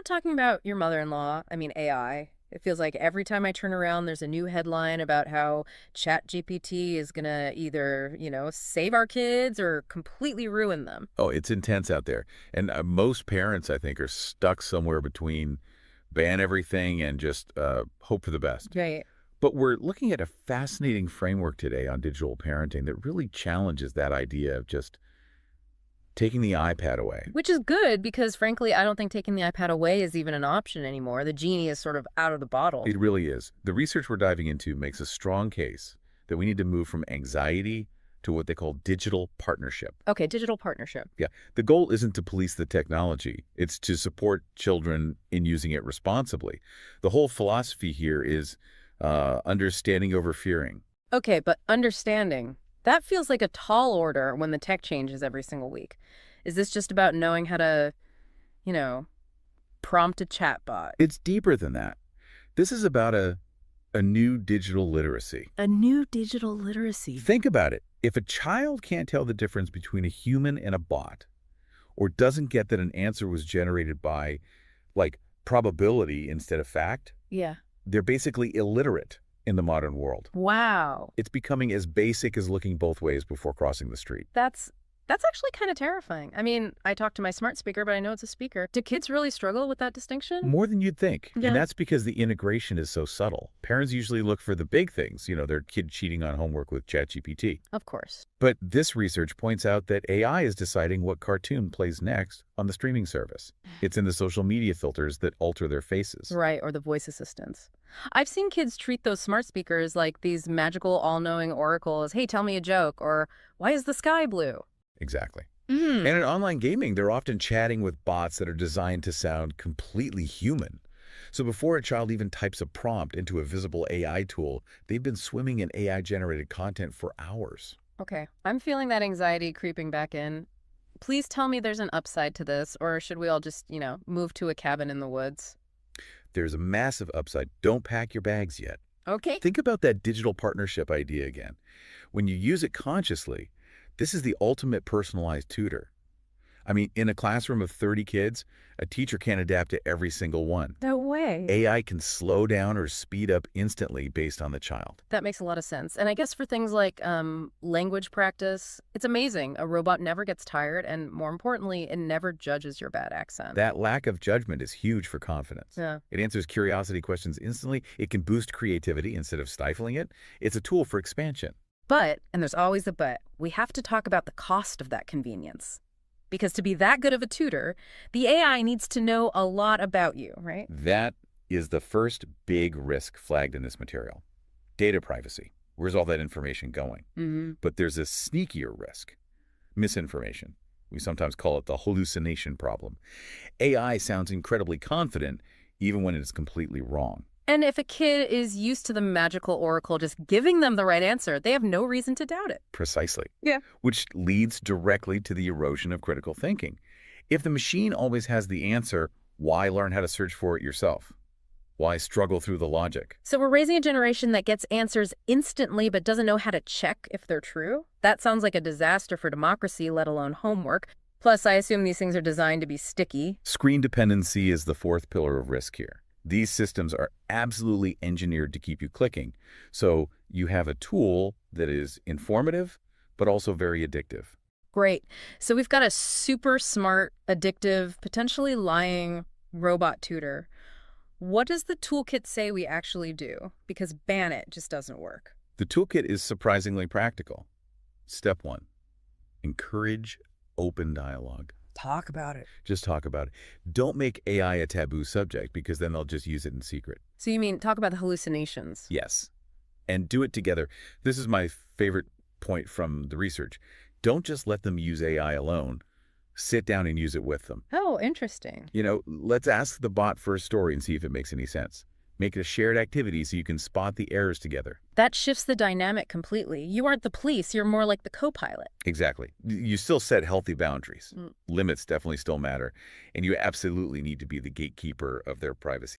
talking about your mother-in-law, I mean AI. It feels like every time I turn around, there's a new headline about how ChatGPT is gonna either, save our kids or completely ruin them. Oh, it's intense out there. And most parents, I think, are stuck somewhere between ban everything and just hope for the best. Right. But we're looking at a fascinating framework today on digital parenting that really challenges that idea of just taking the iPad away. Which is good because, frankly, I don't think taking the iPad away is even an option anymore. The genie is sort of out of the bottle. It really is. The research we're diving into makes a strong case that we need to move from anxiety to what they call digital partnership. Okay, digital partnership. Yeah, the goal isn't to police the technology. It's to support children in using it responsibly. The whole philosophy here is understanding over fearing. Okay, but understanding. That feels like a tall order when the tech changes every single week. Is this just about knowing how to, you know, prompt a chatbot? It's deeper than that. This is about a new digital literacy. A new digital literacy. Think about it. If a child can't tell the difference between a human and a bot, or doesn't get that an answer was generated by, like, probability instead of fact, Yeah. they're basically illiterate in the modern world. Wow. It's becoming as basic as looking both ways before crossing the street. That's actually kind of terrifying. I mean, I talk to my smart speaker, but I know it's a speaker. Do kids really struggle with that distinction? More than you'd think. Yeah. And that's because the integration is so subtle. Parents usually look for the big things, their kid cheating on homework with ChatGPT. Of course. But this research points out that AI is deciding what cartoon plays next on the streaming service. It's in the social media filters that alter their faces. Right, or the voice assistants. I've seen kids treat those smart speakers like these magical, all-knowing oracles. Hey, tell me a joke, or why is the sky blue? Exactly. Mm. And in online gaming, they're often chatting with bots that are designed to sound completely human. So before a child even types a prompt into a visible AI tool, they've been swimming in AI-generated content for hours. Okay, I'm feeling that anxiety creeping back in. Please tell me there's an upside to this, or should we all just, move to a cabin in the woods? There's a massive upside. Don't pack your bags yet. Okay. Think about that digital partnership idea again. When you use it consciously, this is the ultimate personalized tutor. I mean, in a classroom of 30 kids, a teacher can't adapt to every single one. No way. AI can slow down or speed up instantly based on the child. That makes a lot of sense. And I guess for things like language practice, it's amazing. A robot never gets tired, and more importantly, it never judges your bad accent. That lack of judgment is huge for confidence. Yeah. It answers curiosity questions instantly. It can boost creativity instead of stifling it. It's a tool for expansion. But, and there's always a but, we have to talk about the cost of that convenience. Because to be that good of a tutor, the AI needs to know a lot about you, right? That is the first big risk flagged in this material. Data privacy. Where's all that information going? Mm-hmm. But there's a sneakier risk. Misinformation. We sometimes call it the hallucination problem. AI sounds incredibly confident even when it's completely wrong. And if a kid is used to the magical oracle just giving them the right answer, they have no reason to doubt it. Precisely. Yeah. Which leads directly to the erosion of critical thinking. If the machine always has the answer, why learn how to search for it yourself? Why struggle through the logic? So we're raising a generation that gets answers instantly but doesn't know how to check if they're true? That sounds like a disaster for democracy, let alone homework. Plus, I assume these things are designed to be sticky. Screen dependency is the fourth pillar of risk here. These systems are absolutely engineered to keep you clicking. So you have a tool that is informative, but also very addictive. Great. So we've got a super smart, addictive, potentially lying robot tutor. What does the toolkit say we actually do? Because ban it just doesn't work. The toolkit is surprisingly practical. Step 1, encourage open dialogue. Talk about it. Just talk about it. Don't make AI a taboo subject because then they'll just use it in secret. So you mean talk about the hallucinations? Yes. And do it together. This is my favorite point from the research. Don't just let them use AI alone. Sit down and use it with them. Oh, interesting. Let's ask the bot for a story and see if it makes any sense. Make it a shared activity so you can spot the errors together. That shifts the dynamic completely. You aren't the police, you're more like the co-pilot. Exactly. You still set healthy boundaries. Limits definitely still matter. And you absolutely need to be the gatekeeper of their privacy.